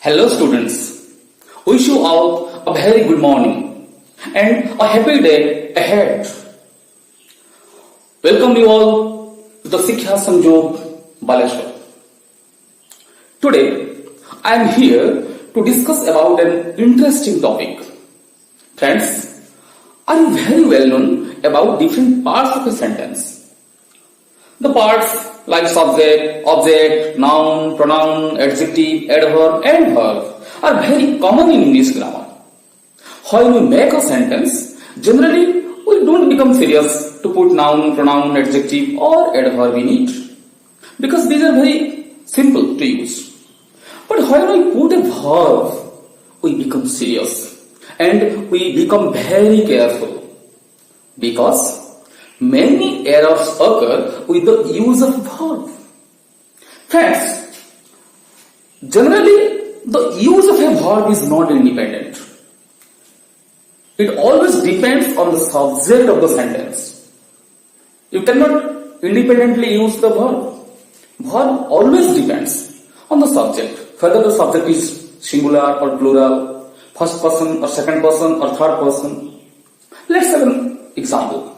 Hello students, wish you all a very good morning and a happy day ahead. Welcome you all to the Sikha Samjog Baleshwar. Today I am here to discuss about an interesting topic. Friends, are you very well known about different parts of a sentence? The parts like subject, object, noun, pronoun, adjective, adverb and verb are very common in English grammar. When we make a sentence, generally we don't become serious to put noun, pronoun, adjective or adverb in it because these are very simple to use. But when we put a verb, we become serious and we become very careful because many errors occur with the use of verb. Friends, generally the use of a verb is not independent. It always depends on the subject of the sentence. You cannot independently use the verb. Verb always depends on the subject, whether the subject is singular or plural, first person or second person or third person. Let's have an example.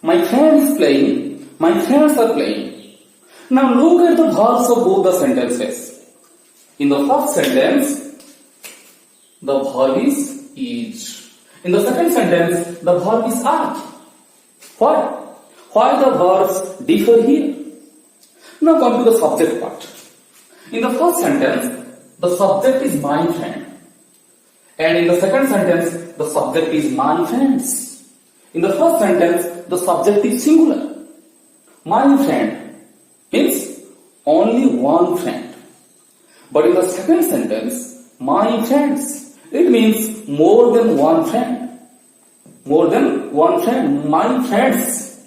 My friend is playing, my friends are playing. Now look at the verbs of both the sentences. In the first sentence, the verb is. In the second sentence, the verb is are. Why? Why the verbs differ here? Now come to the subject part. In the first sentence, the subject is my friend. And in the second sentence, the subject is my friends. In the first sentence, the subject is singular. My friend means only one friend. But in the second sentence, my friends, it means more than one friend. More than one friend, my friends.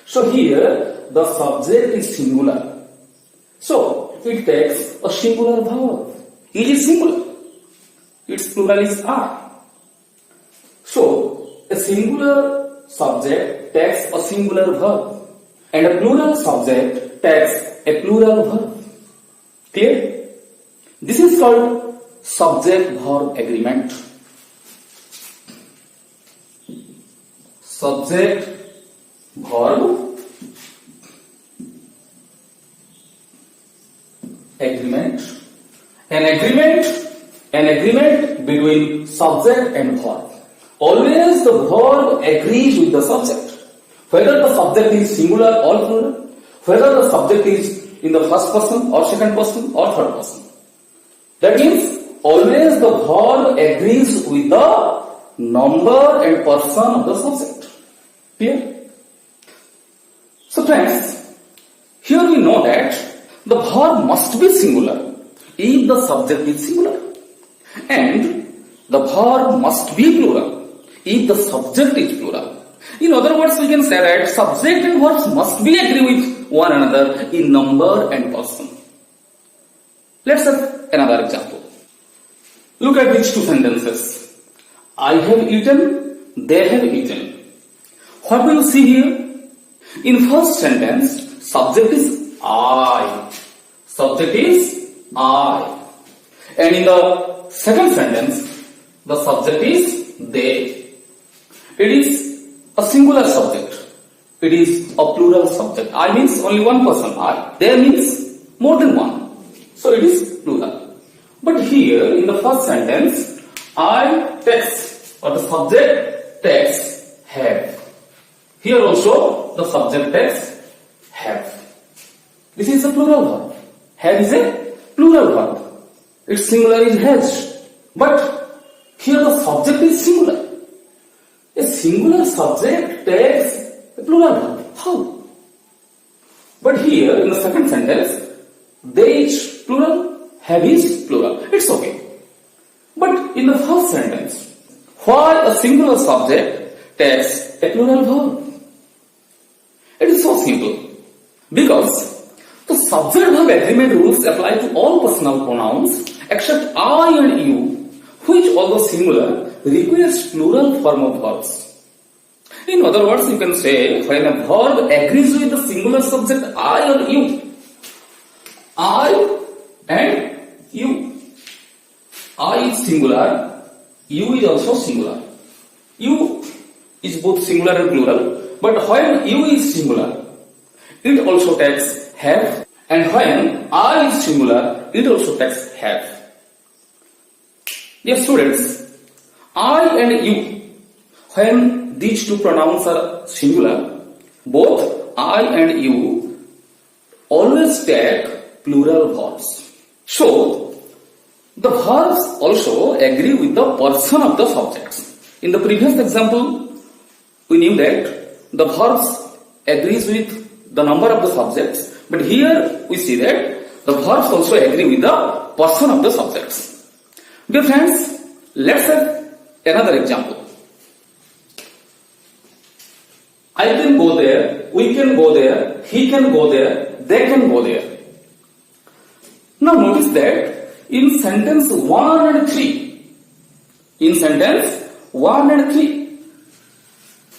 So here, the subject is singular. So, it takes a singular verb. It is singular. Its plural is are. So, a singular subject takes a singular verb and a plural subject takes a plural verb. Clear? This is called subject-verb agreement. Subject-verb agreement. An agreement between subject and verb. Always the verb agrees with the subject. Whether the subject is singular or plural, whether the subject is in the first person or second person or third person. That means always the verb agrees with the number and person of the subject. Clear? So friends, here we know that the verb must be singular if the subject is singular. And the verb must be plural if the subject is plural. In other words, we can say that subject and verbs must be agree with one another in number and person. Let's have another example. Look at these two sentences. I have eaten, they have eaten. What do you see here? In first sentence, subject is I. Subject is I. And in the second sentence, the subject is they. It is a singular subject. It is a plural subject. I means only one person. I. There means more than one. So it is plural. But here in the first sentence, I takes or the subject takes have. Here also the subject takes have. This is a plural verb. Have is a plural verb. Its singular is has. But here the subject is singular. A singular subject takes a plural verb. How? But here in the second sentence, they is plural, have is plural. It's okay. But in the first sentence, why a singular subject takes a plural verb. It is so simple. Because the subject-verb agreement rules apply to all personal pronouns except I and you, which although singular, requires plural form of verbs. In other words, you can say when a verb agrees with the singular subject I or you, I and you. I is singular, you is also singular. You is both singular and plural, but when you is singular, it also takes have, and when I is singular, it also takes have. Dear students, I and you, when these two pronouns are singular, both I and you always take plural verbs. So, the verbs also agree with the person of the subjects. In the previous example, we knew that the verbs agrees with the number of the subjects, but here we see that the verbs also agree with the person of the subjects. Dear friends, let's have another example. I can go there, we can go there, he can go there, they can go there. Now notice that in sentence 1 and 3,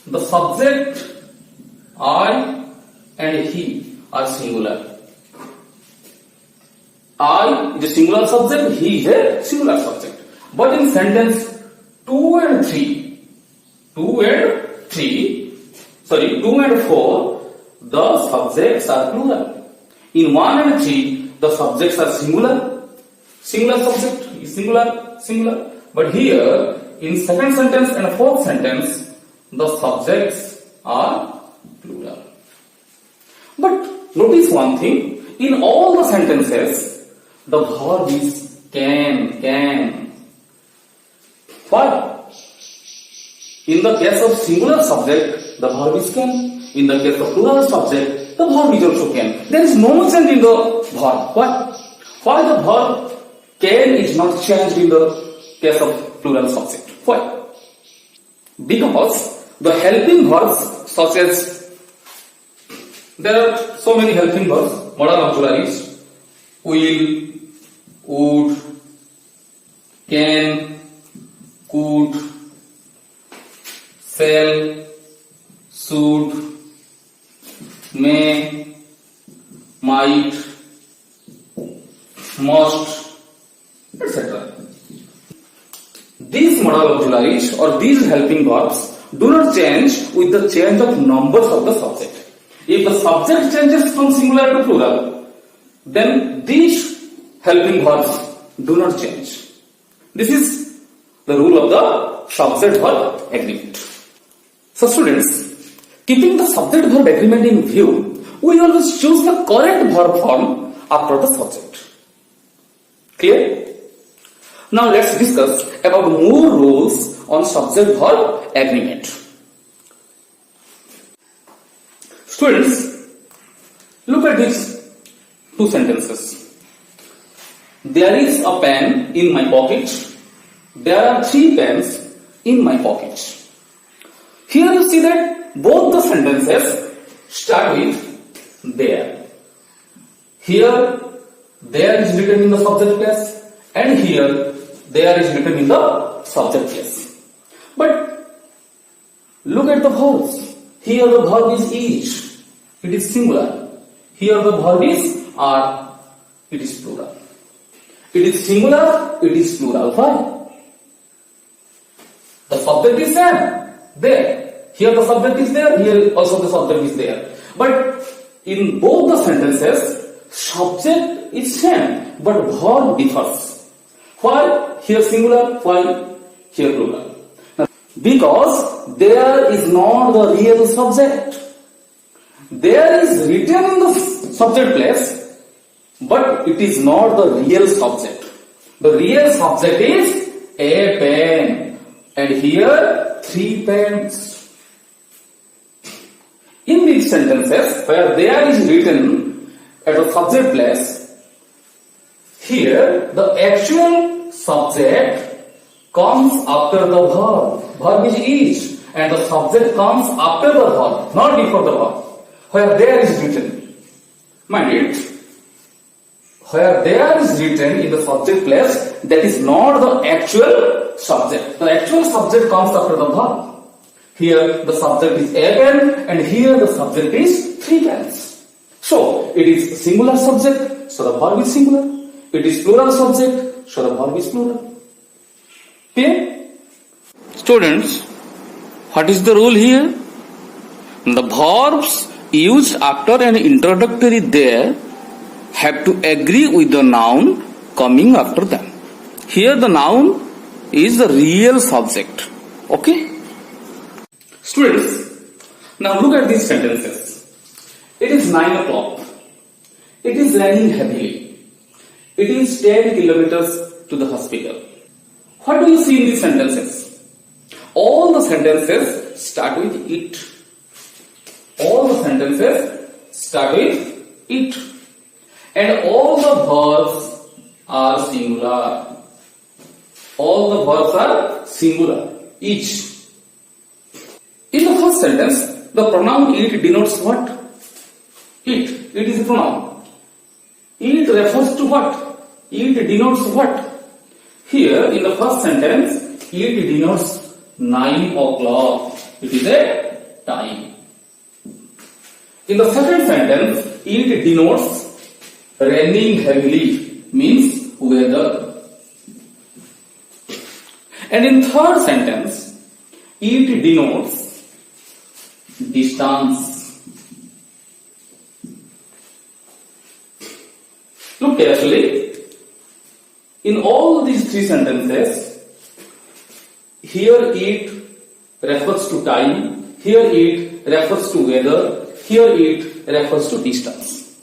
the subject I and he are singular. I is a singular subject, he is a singular subject. But in sentence 2 and 4, the subjects are plural. In 1 and 3, the subjects are singular subject is singular. But here, in second sentence and fourth sentence, the subjects are plural. But notice one thing, in all the sentences, the verb is can. Why? In the case of singular subject, the verb is can. In the case of plural subject, the verb is also can. There is no change in the verb. Why the verb can is not changed in the case of plural subject? Why? Because the helping verbs such as, there are so many helping verbs, modal auxiliaries, will, would, can, could, shall, should, may, might, must, etc. These modal auxiliaries or these helping verbs do not change with the change of numbers of the subject. If the subject changes from singular to plural, then these helping verbs do not change. This is the rule of the subject-verb agreement. So students, keeping the subject-verb agreement in view, we always choose the correct verb form after the subject. Clear? Now let's discuss about more rules on subject-verb agreement. Students, look at these two sentences. There is a pen in my pocket. There are 3 pens in my pocket. Here you see that both the sentences start with there. Here, there is written in the subject place, and here, there is written in the subject place. But look at the verbs. Here the verb is. It is singular. Here the verb is are. It is plural. It is singular. It is plural. Why? The subject is same. There. Here the subject is there. Here also the subject is there. But in both the sentences, subject is same, but verb differs. Why? Here singular. Why? Here plural. Because there is not the real subject. There is written in the subject place, but it is not the real subject. The real subject is a pen, and here 3 pens. In these sentences, where there is written at the subject place, here the actual subject comes after the verb. Verb is. and the subject comes after the verb, not before the verb. Where there is written, mind it, where there is written in the subject place, that is not the actual subject. The actual subject comes after the verb. Here the subject is a pen and here the subject is 3 pens. So it is singular subject, so the verb is singular. It is plural subject, so the verb is plural. Okay? Students, what is the rule here? The verbs used after an introductory there have to agree with the noun coming after them. Here the noun is the real subject. Okay? Students, now look at these sentences. It is 9 o'clock. It is raining heavily. It is 10 kilometers to the hospital. What do you see in these sentences? All the sentences start with it. All the sentences start with it. And all the verbs are singular. All the verbs are singular. Each. In the first sentence, the pronoun it denotes what? It. It is a pronoun. It refers to what? It denotes what? Here, in the first sentence, it denotes 9 o'clock. It is a time. In the second sentence, it denotes raining heavily, means weather. And in third sentence, it denotes distance. Look carefully. In all these 3 sentences, here it refers to time, here it refers to weather, here it refers to distance.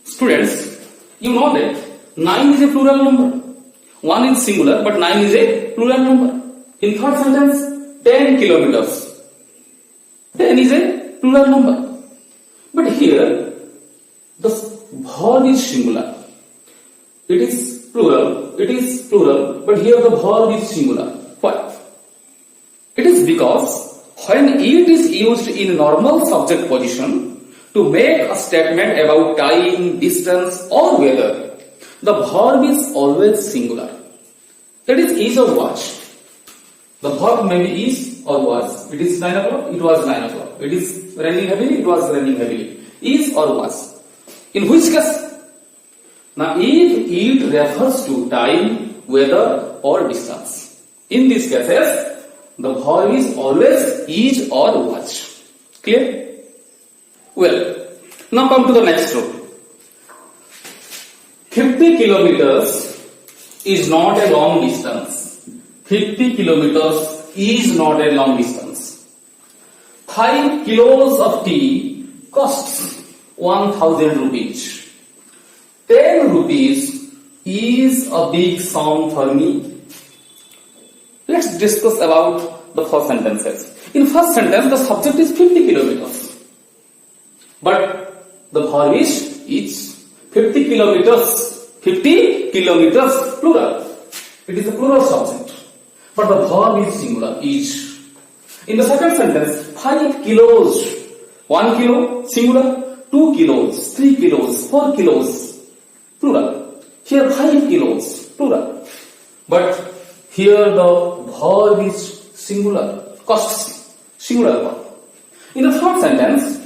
Students, you know that 9 is a plural number. 1 is singular, but 9 is a plural number. In third sentence, 10 kilometers. 10 is a plural number. But here, the verb is singular. It is plural, but here the verb is singular. Why? It is because when it is used in normal subject position to make a statement about time, distance or weather, the verb is always singular. That is or was. The verb may be is or was. It is 9 o'clock, it was 9 o'clock. It is raining heavily, it was raining heavily. Is or was. In which case? Now if it refers to time, weather or distance, in these cases, the verb is always is or was. Clear? Well, now come to the next rule. 50 kilometers is not a long distance. 50 kilometers is not a long distance. 5 kilos of tea costs 1000 rupees. 10 rupees is a big sum for me. Let's discuss about the first sentences. In first sentence, the subject is 50 kilometers. But the verb is 50 kilometers. 50 kilometers plural. It is a plural subject. But the verb is singular, is. In the second sentence, 5 kilos. 1 kilo, singular. 2 kilos, 3 kilos, 4 kilos, plural. Here 5 kilos, plural. But here the verb is singular, costs, singular verb. In the third sentence,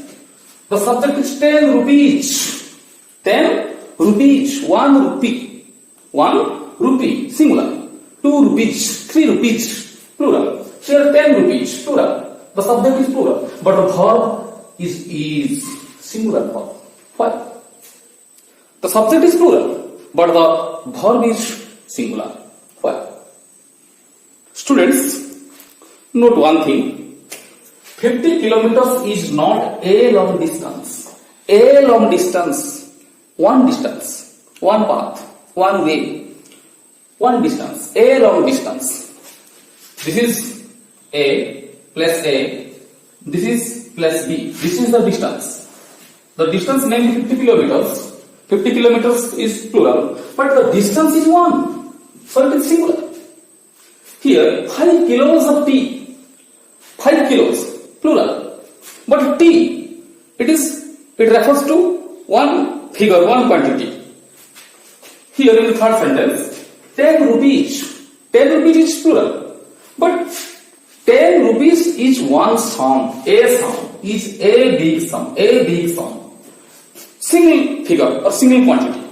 the subject is 10 rupees. 10 rupees, 1 rupee. 1 rupee, singular. 2 rupees, 3 rupees, plural. Here 10 rupees, plural. The subject is plural. But the verb is singular verb. Why? The subject is plural, but the verb is singular. Why? Students, note one thing. 50 kilometers is not a long distance. A long distance, one path, one way, one distance, a long distance. This is A plus A, this is plus B, this is the distance. The distance may be 50 kilometers. 50 kilometers is plural, but the distance is 1. So it is singular. Here, 5 kilos of tea. 5 kilos, plural. But tea, it refers to one figure, one quantity. Here in the third sentence, 10 rupees. 10 rupees is plural. But 10 rupees is one sum. A sum is a big sum. A big sum. Single figure or single quantity.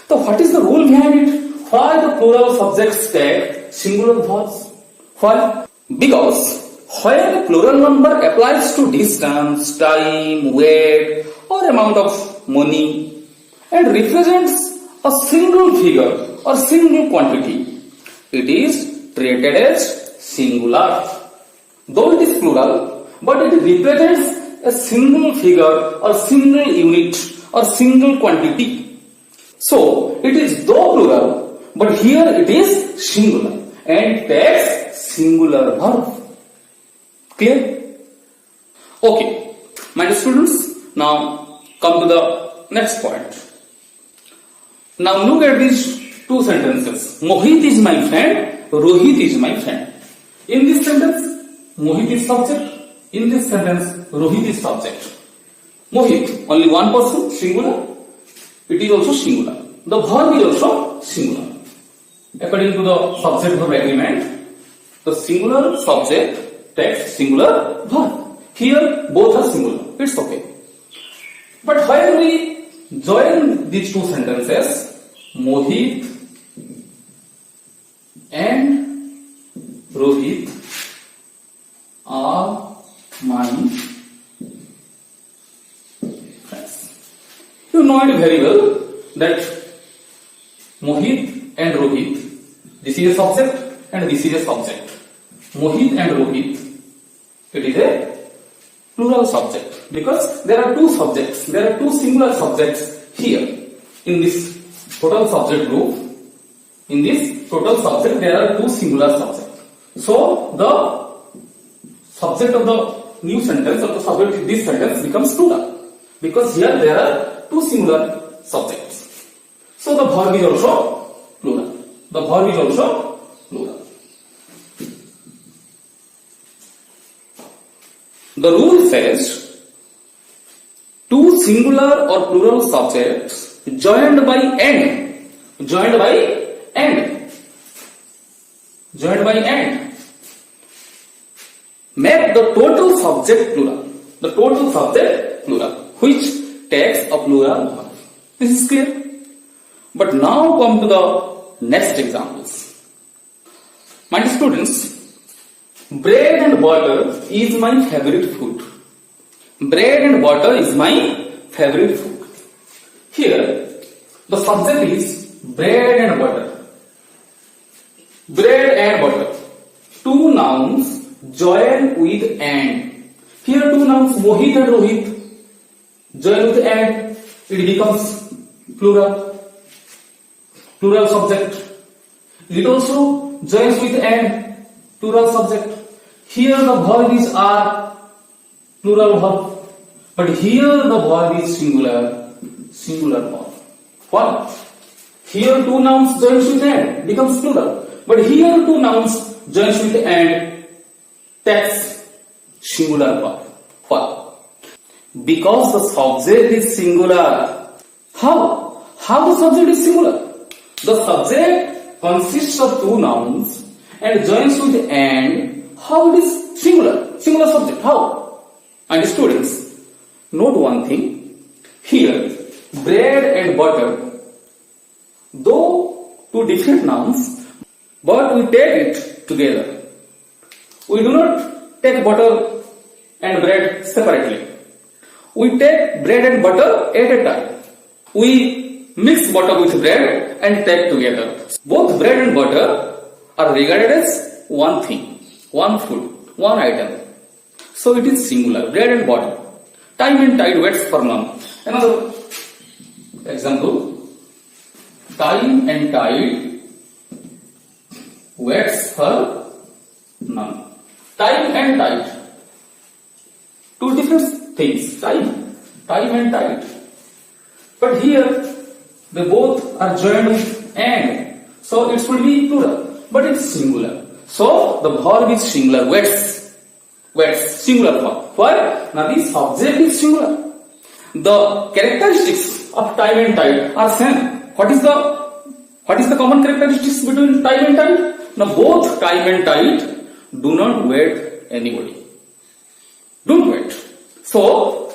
So what is the rule behind it? Why the plural subjects take singular verbs? Why? Because when the plural number applies to distance, time, weight or amount of money and represents a single figure or single quantity, it is treated as singular. Though it is plural, but it represents a single figure or single unit or single quantity. So it is though plural, but here it is singular and takes singular verb. Clear? Okay, my dear students, now come to the next point. Now look at these two sentences. Mohit is my friend, Rohit is my friend. In this sentence, Mohit is subject. In this sentence, Rohit is subject. Mohit, only one person, singular. It is also singular. The verb is also singular. According to the subject-verb agreement, the singular subject takes singular verb. Here, both are singular. It's okay. But when we join these two sentences, Mohit and Rohit are my friends. You know it very well that Mohit and Rohit, this is a subject and this is a subject. Mohit and Rohit, it is a plural subject because there are two subjects, there are two singular subjects here in this total subject group. In this total subject, there are two singular subjects. So the subject of the new sentence or the subject of this sentence becomes plural because here there are two singular subjects. So the verb is also plural. The verb is also plural. The rule says two singular or plural subjects joined by and. Joined by and. Joined by and. Make the total subject plural. The total subject plural, which takes a plural verb. This is clear. But now come to the next examples. My dear students, bread and butter is my favorite food. Bread and butter is my favorite food. Here, the subject is bread and butter. Bread and butter. Two nouns join with and. Here two nouns, Mohit and Rohit, join with and. It becomes plural. Plural subject. It also joins with and. Plural subject. Here the verb is are, plural verb. But here the verb is singular. Singular verb. What? Here two nouns joins with and becomes plural. But here two nouns joins with and takes singular verb. What? Because the subject is singular. How? How the subject is singular? The subject consists of two nouns and joins with and. How it is singular? Singular subject. How? And students, note one thing. Here, bread and butter, though two different nouns, but we take it together. We do not take butter and bread separately. We take bread and butter at a time. We mix butter with bread and take together. Both bread and butter are regarded as one thing, one food, one item. So it is singular, bread and butter. Time and tide waits for none. Another example, time and tide waits for none. Time and tide, two different things, time and tide. But here they both are joined with and, so it will be plural, but it's singular. So the verb is singular, waits. weights, singular form. Why? Now the subject is singular. The characteristics of time and tide are same. What is the common characteristics between time and tide? Now both time and tide do not wait anybody. Don't wait. So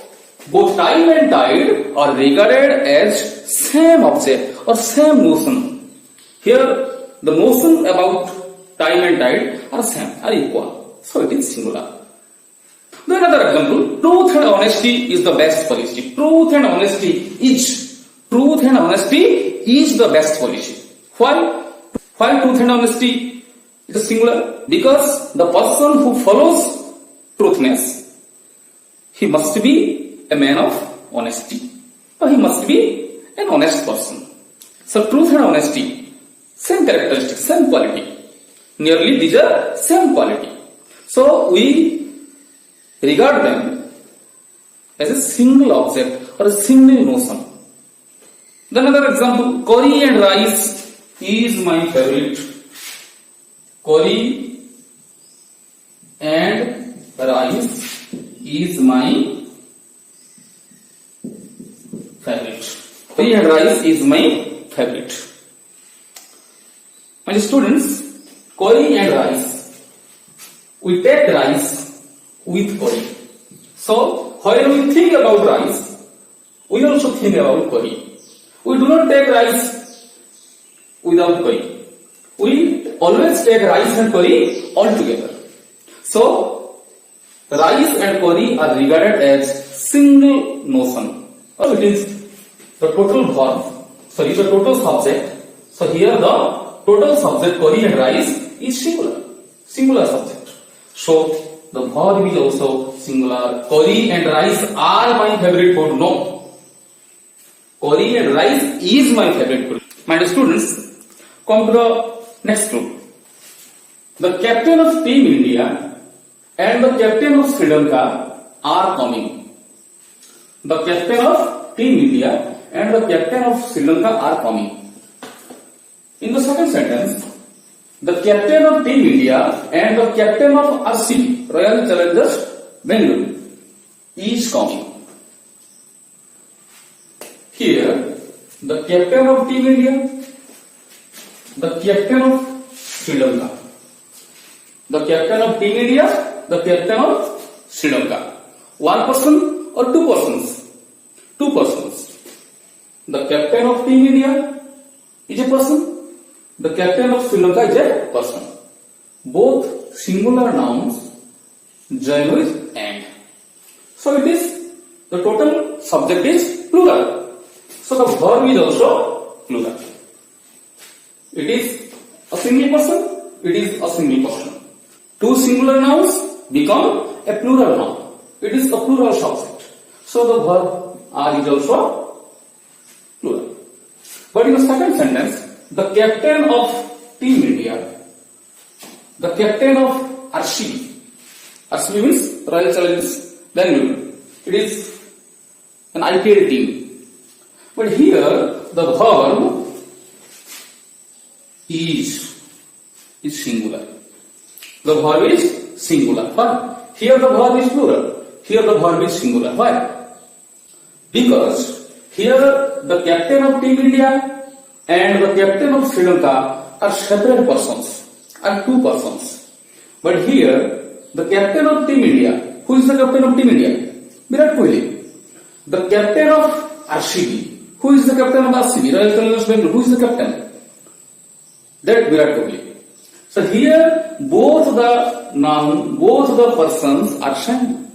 both time and tide are regarded as same object or same notion. Here the notion about time and tide are same, are equal. So it is singular. Then another example, truth and honesty is the best policy. Truth and honesty is the best policy. Why? Why truth and honesty is singular? Because the person who follows truthness, he must be a man of honesty, or he must be an honest person. So truth and honesty, same characteristics, same quality. Nearly these are same quality. So we regard them as a single object or a single notion. Then another example, curry and rice is my favorite. Curry and rice is my favorite. Curry and rice is my favorite. My students, curry and rice, we take rice with curry. So when we think about rice, we also think about curry. We do not take rice without curry. We always take rice and curry all together. So rice and curry are regarded as single notion. Or it is the total verb, the total subject. So here the total subject curry and rice is singular subject. So the verb is also singular. Curry and rice are my favorite food. No. Curry and rice is my favorite food. My students, come to the next group. The captain of Team India and the captain of Sri Lanka are coming. The captain of Team India and the captain of Sri Lanka are coming. In the second sentence, the captain of Team India and the captain of RC, Royal Challengers Bengaluru, is coming. Here, the captain of Team India, the captain of Sri Lanka. The captain of Team India, the captain of Sri Lanka. One person or two persons? Two persons. The captain of Team India is a person. The captain of Sri Lanka is a person. Both singular nouns join with and. So it is, the total subject is plural. So the verb is also plural. It is a single person, it is a single person. Two singular nouns become a plural noun. It is a plural subject. So the verb are is also plural. But in the second sentence, the captain of Team India, the captain of RCB. RCB means Royal Challengers Bengaluru. It is an IPL team. But here the verb is singular. The verb is singular. Why? Here the verb is plural. Here the verb is singular. Why? Because here the captain of Team India and the captain of Sri Lanka are separate persons, are two persons. But here, the captain of Team India, who is the captain of Team India? Virat Kohli. The captain of RCB, who is the captain of RCB? Royal Challengers Bengaluru, who is the captain? That Virat Kohli. So here, both the noun, both the persons are same.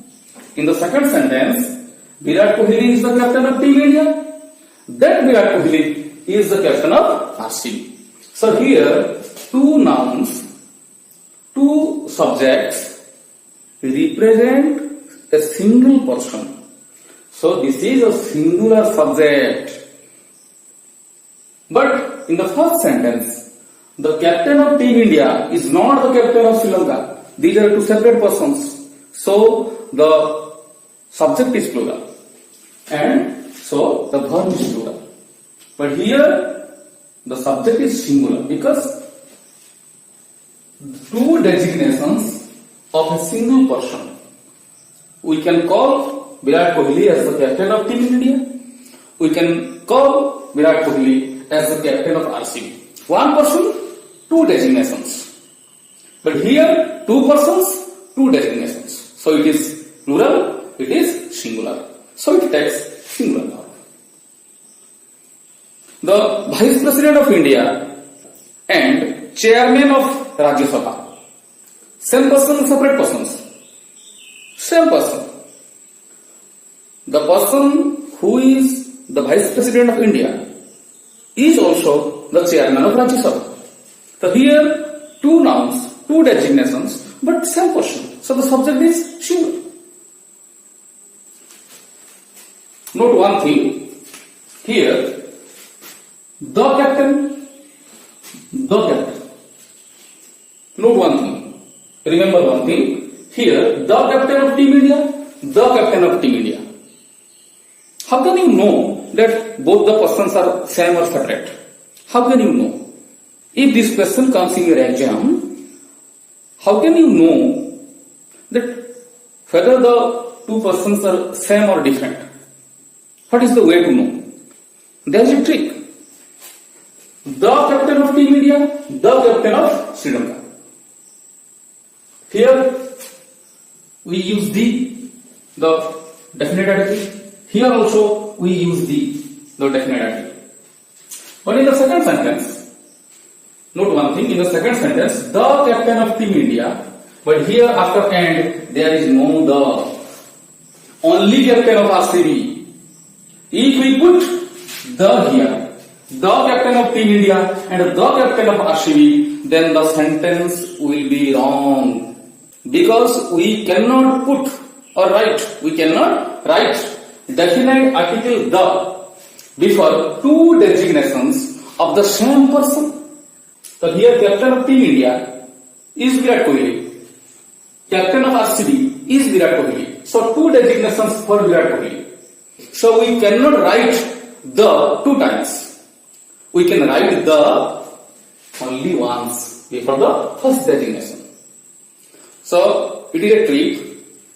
In the second sentence, Virat Kohli is the captain of Team India. That Virat Kohli is the captain of RCB. So here, two nouns, two subjects represent a single person. So this is a singular subject. But in the first sentence, the captain of Team India is not the captain of Sri Lanka. These are two separate persons. So the subject is plural. And so the verb is plural. But here the subject is singular because two designations of a single person. we can call Virat Kohli as the captain of Team India. We can call Virat Kohli as the captain of RCB. One person, two designations. But here, two persons, two designations. So it is plural, it is singular. So it takes singular verb. The Vice President of India and Chairman of Rajya Sabha. Same person, separate persons. Same person. The person who is the Vice President of India is also the Chairman of Rajya Sabha. So here, two nouns, two designations, but same person. So the subject is singular. Note one thing. Here, the captain. Note one thing. Remember one thing. Here, the captain of Team India, the captain of Team India. How can you know that both the persons are same or separate? How can you know? If this question comes in your exam, how can you know that whether the two persons are same or different? What is the way to know? There is a trick. The captain of Team India, the captain of Sri Lanka. Here we use the definite article. Here also we use the definite article. But in the second sentence, note one thing, in the second sentence, the captain of Team India, but here after and there is no the. Only captain of RCB. If we put the here, the captain of Team India and the captain of RCB, then the sentence will be wrong. Because we cannot put or write definite article the before two designations of the same person. So here captain of Team India is Virat Kohli. Captain of RCB is Virat Kohli. So two designations for Virat Kohli. So we cannot write the two times. We can write the only once before the first designation. So it is a trick.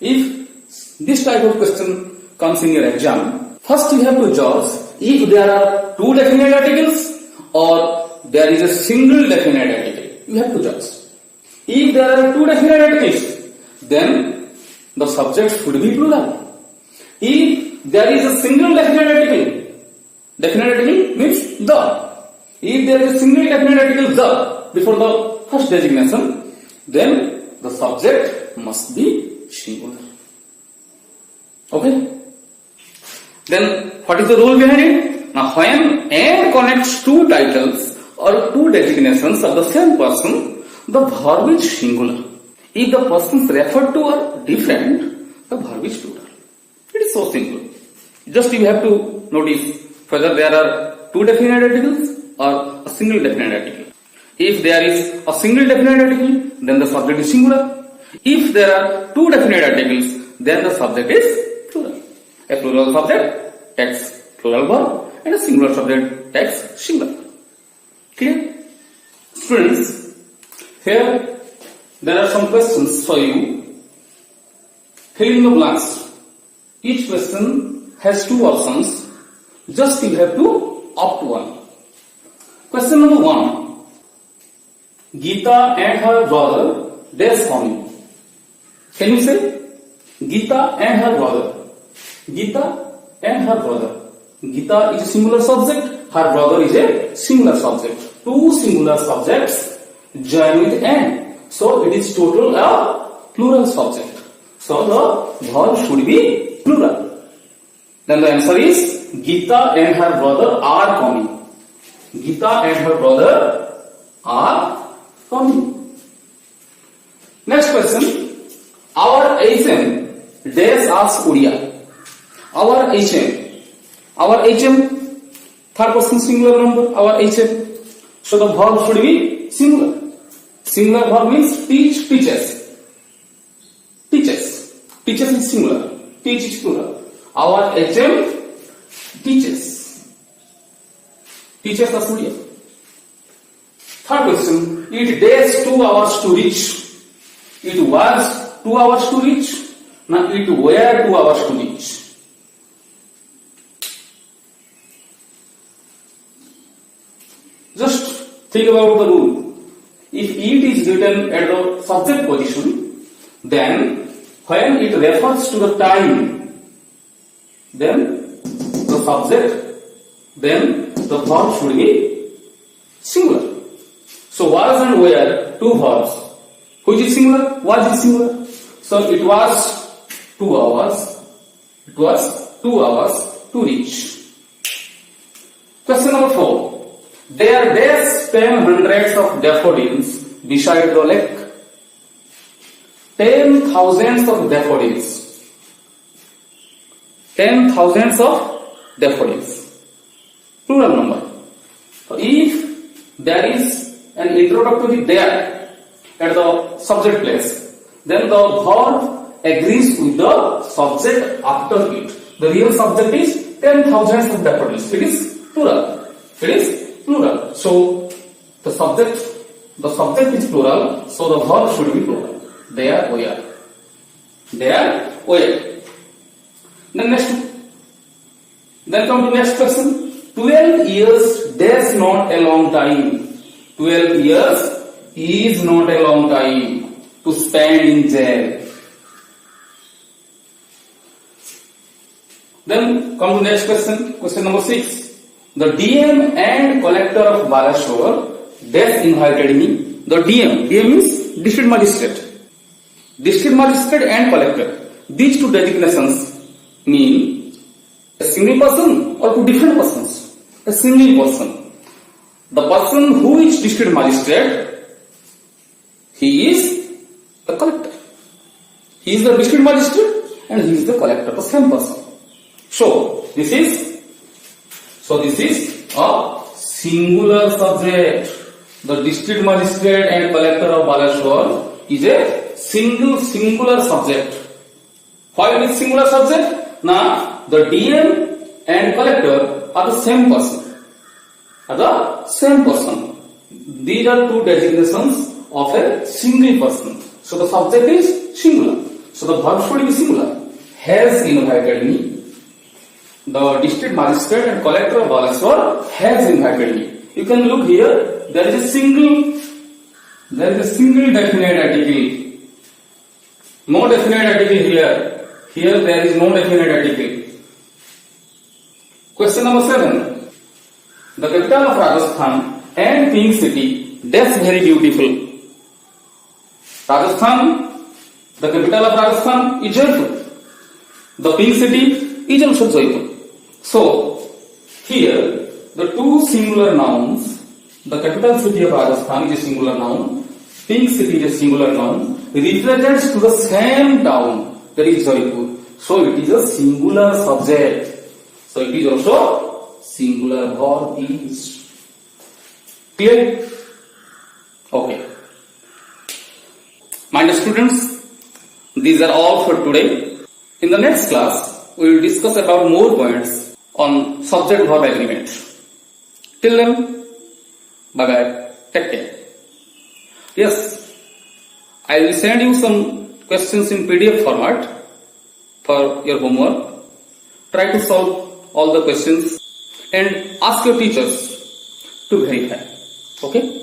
If this type of question comes in your exam, first you have to judge if there are two definite articles or there is a single definite article. You have to judge. If there are two definite articles, then the subject should be plural. If there is a single definite article means the. If there is a single definite article the before the first designation, then the subject must be singular. Okay? Then what is the rule behind it? Now when and connects two titles or two designations of the same person, the verb is singular. If the persons referred to are different, the verb is plural. It is so simple. Just you have to notice whether there are two definite articles or a single definite article. If there is a single definite article, then the subject is singular. If there are two definite articles, then the subject is plural. A plural subject takes plural verb and a singular subject takes singular. Clear? Students, here there are some questions for you. Fill in the blanks. Each question has two options. Just you have to opt one. Question number 1. Geeta and her brother dash Swami. Can you say? Geeta and her brother. Geeta and her brother. Geeta is a singular subject. Her brother is a singular subject. Two singular subjects join with and. So it is total a plural subject. So the verb should be plural. Then the answer is Geeta and her brother are coming. Geeta and her brother are coming. Next question. Our HM dash asks Uriya. Our HM, third person singular number, our HM. So the verb should be singular. Singular verb means teach, teaches. Teaches. Teaches is singular. Teach is plural. Our HM teaches. Teaches the Uriya. Third question. It days 2 hours to reach. It was 2 hours to reach. Now it were 2 hours to reach. Just think about the rule. If it is written at the subject position, then when it refers to the time, then the subject, then the verb should be singular. So was and were 2 verbs. Which is singular? Was is singular. So it was 2 hours. It was 2 hours to reach. Question number 4. There dash 10 hundreds of daffodils beside the lake. 10 thousands of daffodils. 10 thousands of daffodils. Plural number. So if there is an introductory there at the subject place, then the verb agrees with the subject after it. The real subject is 10 thousands of daffodils. It is plural. It is plural. So the subject is plural, so the verb should be plural. There were. There were. Then come to next question. 12 years dash not a long time. 12 years is not a long time to spend in jail. Then come to next question. Question number 6. The DM and collector of Balashore dash invited me. The DM means district magistrate. District magistrate and collector. These 2 designations mean a single person or 2 different persons. A single person. The person who is district magistrate, he is the collector. He is the district magistrate and he is the collector, the same person. So this is a singular subject. The district magistrate and collector of Balashore is a singular subject. Why it is singular subject? Now the DM and collector are the same person. These are 2 designations of a single person. So the subject is singular. So the verb should be singular. Has invited me. The district magistrate and collector of Balashore has invited me. You can look here. There is a single definite article. No definite article here. Here there is no definite article. Question number 7. The capital of Rajasthan and pink city, that's very beautiful. Rajasthan, the capital of Rajasthan is Jaipur. The pink city is also Jaipur. So, here, the 2 singular nouns, the capital city of Rajasthan is a singular noun, pink city is a singular noun, represents to the same town, that is Jaipur. So, it is a singular subject. So, it is also singular verb is. Clear? Okay. My dear students, these are all for today. In the next class, we will discuss about more points on subject-verb agreement. Till then, bye-bye. Take care. Yes, I will send you some questions in PDF format for your homework. Try to solve all the questions and ask your teachers to verify. Okay?